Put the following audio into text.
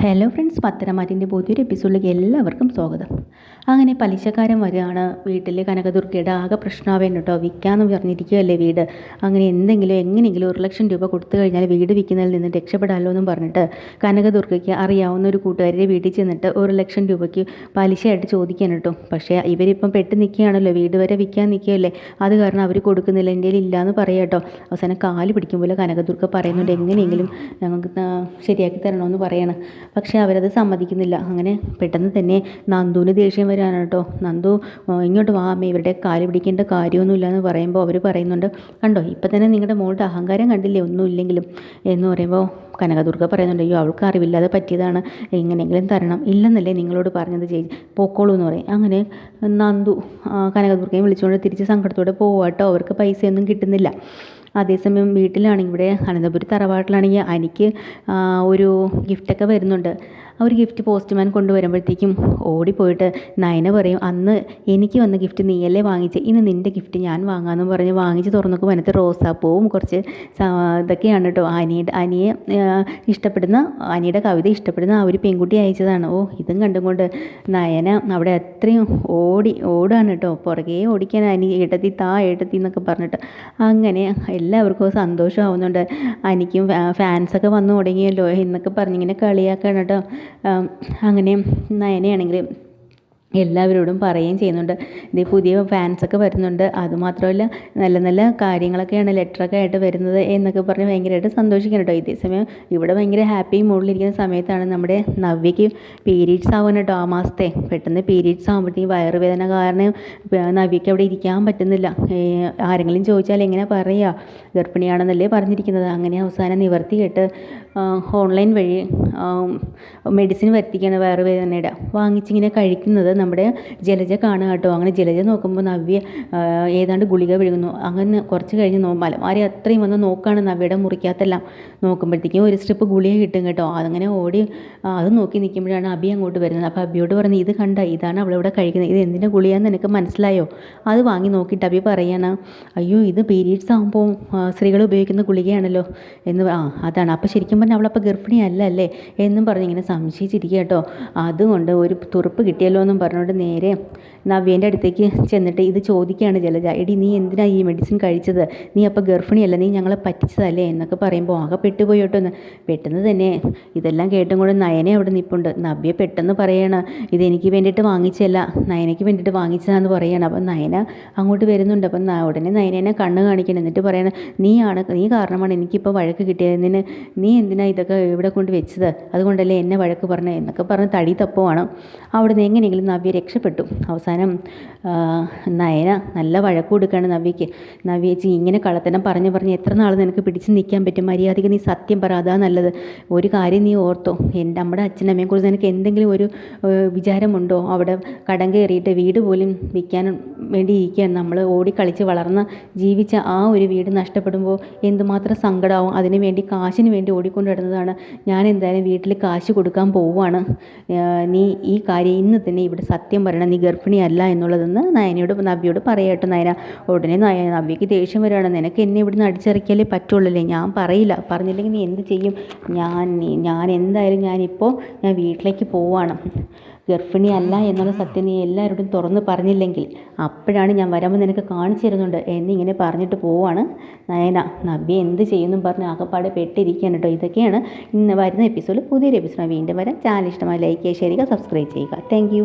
Hello friends, പത്തനംതിട്ടൻ്റെ പുതിയൊരു എപ്പിസോഡിലേക്ക് എല്ലാവർക്കും സ്വാഗതം. അങ്ങനെ പലിശക്കാരൻ വരികയാണ്. വീട്ടിൽ കനകദുർഗയുടെ ആകെ പ്രശ്നമാവേണ്ട കേട്ടോ. വിൽക്കാമെന്ന് പറഞ്ഞിരിക്കുകയല്ലേ വീട്. അങ്ങനെ എങ്ങനെയെങ്കിലും 1,00,000 രൂപ കൊടുത്തു കഴിഞ്ഞാൽ വീട് വിൽക്കുന്നതിൽ നിന്ന് രക്ഷപ്പെടാമല്ലോ എന്നും പറഞ്ഞിട്ട് കനകദുർഗയ്ക്ക് അറിയാവുന്ന ഒരു കൂട്ടുകാരുടെ വീട്ടിൽ ചെന്നിട്ട് 1,00,000 രൂപയ്ക്ക് പലിശയായിട്ട് ചോദിക്കാൻ കേട്ടോ. പക്ഷേ ഇവരിപ്പം പെട്ട് നിൽക്കുകയാണല്ലോ, വീട് വരെ വിൽക്കാൻ നിൽക്കുകയല്ലേ. അത് കാരണം അവർ കൊടുക്കുന്നില്ല, എൻ്റെ കയ്യിൽ ഇല്ലയെന്ന് പറയാം കേട്ടോ. അവസാനം കാല് പിടിക്കുമ്പോൾ കനകദുർഗ പറയുന്നുണ്ട് എങ്ങനെയെങ്കിലും ഞങ്ങൾക്ക് ശരിയാക്കി തരണമെന്ന് പറയണം. പക്ഷേ അവരത് സമ്മതിക്കുന്നില്ല. അങ്ങനെ പെട്ടെന്ന് തന്നെ നന്ദുവിന് ദേഷ്യം വരാനാണ് കേട്ടോ. നന്ദു ഇങ്ങോട്ട് വാ അമ്മേ, ഇവരുടെ കാല് പിടിക്കേണ്ട കാര്യമൊന്നുമില്ല എന്ന് പറയുമ്പോൾ അവർ പറയുന്നുണ്ട്, കണ്ടോ ഇപ്പം തന്നെ നിങ്ങളുടെ മോളുടെ അഹങ്കാരം കണ്ടില്ലേ, ഒന്നുമില്ലെങ്കിലും എന്ന് പറയുമ്പോൾ കനകദുർഗ പറയുന്നുണ്ട്, അയ്യോ അവൾക്ക് അറിവില്ലാതെ പറ്റിയതാണ്, എങ്ങനെയെങ്കിലും തരണം. ഇല്ലെന്നല്ലേ നിങ്ങളോട് പറഞ്ഞത്, പോക്കോളൂ എന്ന് പറയും. അങ്ങനെ നന്ദു കനകദുർഗയും വിളിച്ചുകൊണ്ട് തിരിച്ച് സങ്കടത്തോടെ പോവാട്ടോ. അവർക്ക് പൈസയൊന്നും കിട്ടുന്നില്ല. അതേസമയം വീട്ടിലാണെങ്കിൽ ഇവിടെ അനന്തപുരി തറവാട്ടിലാണെങ്കിൽ എനിക്ക് ഒരു ഗിഫ്റ്റൊക്കെ വരുന്നുണ്ട്. ആ ഒരു ഗിഫ്റ്റ് പോസ്റ്റ്മാൻ കൊണ്ടുവരുമ്പോഴത്തേക്കും ഓടിപ്പോയിട്ട് നയന പറയും, അന്ന് എനിക്ക് വന്ന ഗിഫ്റ്റ് നീയല്ലേ വാങ്ങിച്ച്, ഇന്ന് നിൻ്റെ ഗിഫ്റ്റ് ഞാൻ വാങ്ങാമെന്ന് പറഞ്ഞ് വാങ്ങിച്ച് തുറന്നൊക്കെ അതിനകത്ത് റോസാപ്പൂവും കുറച്ച് ഇതൊക്കെയാണ് കേട്ടോ. അനിയെ ഇഷ്ടപ്പെടുന്ന, അനിയുടെ കവിത ഇഷ്ടപ്പെടുന്ന ആ ഒരു പെൺകുട്ടി അയച്ചതാണ്. ഇതും കണ്ടുകൊണ്ട് നയന അവിടെ അത്രയും ഓടാണ് കേട്ടോ. പുറകെ ഓടിക്കാൻ അനി ഏട്ടത്തി എന്നൊക്കെ പറഞ്ഞിട്ട് അങ്ങനെ എല്ലാവർക്കും സന്തോഷമാവുന്നുണ്ട്. എനിക്കും ഫാൻസൊക്കെ വന്നു തുടങ്ങിയല്ലോ എന്നൊക്കെ പറഞ്ഞിങ്ങനെ കളിയാക്കാണ് കേട്ടോ. അങ്ങനെ നയനയാണെങ്കിൽ എല്ലാവരോടും പറയുകയും ചെയ്യുന്നുണ്ട്, ഇത് പുതിയ ഫാൻസൊക്കെ വരുന്നുണ്ട്, അതുമാത്രമല്ല നല്ല നല്ല കാര്യങ്ങളൊക്കെയാണ് ലെറ്ററൊക്കെ ആയിട്ട് വരുന്നത് എന്നൊക്കെ പറഞ്ഞ് ഭയങ്കരമായിട്ട് സന്തോഷിക്കണം കേട്ടോ. ഇതേ സമയം ഇവിടെ ഭയങ്കര ഹാപ്പി മൂഡിലിരിക്കുന്ന സമയത്താണ് നമ്മുടെ നവ്യയ്ക്ക് പീരീഡ്സ് ആവാൻ കേട്ടോ. ആ മാസത്തെ പെട്ടെന്ന് പീരീഡ്സ് ആകുമ്പോഴത്തേക്കും വയറുവേദന കാരണം നവ്യയ്ക്ക് അവിടെ ഇരിക്കാൻ പറ്റുന്നില്ല. ആരെങ്കിലും ചോദിച്ചാൽ എങ്ങനെ പറയുക, ഗർഭിണിയാണെന്നല്ലേ പറഞ്ഞിരിക്കുന്നത്. അങ്ങനെ അവസാനം നിവർത്തി കേട്ട് ഓൺലൈൻ വഴി മെഡിസിൻ വരുത്തിക്കുകയാണ് വയറുവേദനയുടെ. വാങ്ങിച്ചിങ്ങനെ കഴിക്കുന്നത് നമ്മുടെ ജലജ കാണുക കേട്ടോ. അങ്ങനെ ജലജ നോക്കുമ്പോൾ നവ്യ ഏതാണ്ട് ഗുളിക വിഴുങ്ങുന്നു. അങ്ങനെ കുറച്ച് കഴിഞ്ഞ് മലമാരി അത്രയും വന്ന് നോക്കുകയാണ് നവ്യയുടെ മുറിക്കകത്തെല്ലാം. നോക്കുമ്പോഴത്തേക്കും ഒരു സ്ട്രിപ്പ് ഗുളിക കിട്ടും കേട്ടോ. അതങ്ങനെ ഓടി അത് നോക്കി നിൽക്കുമ്പോഴാണ് അബി അങ്ങോട്ട് വരുന്നത്. അപ്പോൾ അബിയോട് പറഞ്ഞു, ഇത് കണ്ട, ഇതാണ് അവളിവിടെ കഴിക്കുന്നത്, ഇത് എന്തിൻ്റെ ഗുളികയെന്ന് എനിക്ക് മനസ്സിലായോ? അത് വാങ്ങി നോക്കിയിട്ട് അബി പറയാണ്, അയ്യോ ഇത് പീരീഡ്സ് ആകുമ്പോൾ സ്ത്രീകൾ ഉപയോഗിക്കുന്ന ഗുളികയാണല്ലോ എന്ന്. അതാണ്. അപ്പോൾ ശരിക്കും പറഞ്ഞാൽ അവളപ്പോൾ ഗർഭിണിയല്ല അല്ലേ എന്നും പറഞ്ഞ് ഇങ്ങനെ സംശയിച്ചിരിക്കുക കേട്ടോ. അതുകൊണ്ട് ഒരു തുറുപ്പ് കിട്ടിയല്ലോ എന്നും പറഞ്ഞുകൊണ്ട് നേരെ നവ്യേൻ്റെ അടുത്തേക്ക് ചെന്നിട്ട് ഇത് ചോദിക്കുകയാണ് ജലജ, എടി നീ എന്തിനാണ് ഈ മെഡിസിൻ കഴിച്ചത്, നീ അപ്പോൾ ഗർഭിണിയല്ല, നീ ഞങ്ങളെ പറ്റിച്ചതല്ലേ എന്നൊക്കെ പറയുമ്പോൾ ആകെ പെട്ടുപോയി കേട്ടോ. പെട്ടെന്ന് തന്നെ ഇതെല്ലാം കേട്ടും കൊണ്ട് നയനെ അവിടെ നിൽപ്പുണ്ട്. നവ്യ പെട്ടെന്ന് പറയണം, ഇതെനിക്ക് വേണ്ടിയിട്ട് വാങ്ങിച്ചല്ല, നയനയ്ക്ക് വേണ്ടിയിട്ട് വാങ്ങിച്ചതാണെന്ന് പറയണം. അപ്പം നയന അങ്ങോട്ട് വരുന്നുണ്ട്. അപ്പം ഉടനെ നയനെ കണ്ണ് കാണിക്കണം. എന്നിട്ട് പറയണം, നീ കാരണമാണ് എനിക്കിപ്പോൾ വഴക്ക് കിട്ടിയതിന്, നീ എന്തിനാണ് ഇതൊക്കെ ഇവിടെ കൊണ്ട് വെച്ചത്, അതുകൊണ്ടല്ലേ എന്നെ വഴക്ക് പറഞ്ഞത് എന്നൊക്കെ പറഞ്ഞ് തടി തപ്പുവാണ്. അവിടുന്ന് എങ്ങനെയെങ്കിലും നവ്യ രക്ഷപ്പെട്ടു. അവസാനം നയന നല്ല വഴക്ക് കൊടുക്കുകയാണ് നവ്യയ്ക്ക്. നവ്യേച്ചി ഇങ്ങനെ കള്ളത്തനം പറഞ്ഞ് എത്ര നാൾ നിനക്ക് പിടിച്ച് നിൽക്കാൻ പറ്റും, മര്യാദയ്ക്ക് നീ സത്യം പറ, അതാ നല്ലത്. ഒരു കാര്യം നീ ഓർത്തോ, നമ്മുടെ അച്ഛനമ്മയെക്കുറിച്ച് നിനക്ക് എന്തെങ്കിലും ഒരു വിചാരമുണ്ടോ? അവിടെ കടം കയറിയിട്ട് വീട് പോലും വിൽക്കാൻ വേണ്ടി ഇരിക്കുകയാണ്. നമ്മൾ ഓടിക്കളിച്ച് വളർന്ന് ജീവിച്ച ആ ഒരു വീട് നഷ്ടപ്പെടുമ്പോൾ എന്തുമാത്രം സങ്കടമാവും. അതിന് വേണ്ടി കാശിന് വേണ്ടി ഓടിക്കൊണ്ട് കിടന്നതാണ്. ഞാൻ എന്തായാലും വീട്ടിൽ കാശ് കൊടുക്കാൻ പോവുകയാണ്. നീ ഈ കാര്യം ഇന്ന് തന്നെ ഇവിടെ സത്യം പറയണം, നീ ഗർഭിണിയല്ല എന്നുള്ളതെന്ന് നവ്യയോട് പറയട്ടെ. ഉടനെ നവ്യയ്ക്ക് ദേഷ്യം വരികയാണ്, നിനക്ക് എന്നെ ഇവിടുന്ന് അടിച്ചിറക്കിയാലേ പറ്റുള്ളൂ, ഞാൻ പറയില്ല, പറഞ്ഞില്ലെങ്കിൽ നീ എന്ത് ചെയ്യും, ഞാൻ എന്തായാലും ഞാൻ വീട്ടിലേക്ക് പോവുകയാണ്, ഗർഭിണിയല്ല എന്നുള്ള സത്യം നീ എല്ലാവരോടും തുറന്ന് പറഞ്ഞില്ലെങ്കിൽ അപ്പോഴാണ് ഞാൻ വരുമ്പോൾ നിനക്ക് കാണിച്ചു തരുന്നുണ്ട് എന്നിങ്ങനെ പറഞ്ഞിട്ട് പോവാണ് നയന. നവ്യ എന്ത് ചെയ്യുമെന്നും പറഞ്ഞ് ആകപ്പാടെ പെട്ടിരിക്കുകയാണ് കേട്ടോ. ഇതൊക്കെയാണ് ഇന്ന് വരുന്ന എപ്പിസോഡിൽ. പുതിയൊരു എപ്പിസോഡ് വീണ്ടും വരാം. ചാനൽ ഇഷ്ടമായി ലൈക്ക് ചെയ്യുക, ഷെയർ ചെയ്യുക, സബ്സ്ക്രൈബ് ചെയ്യുക. Thank you.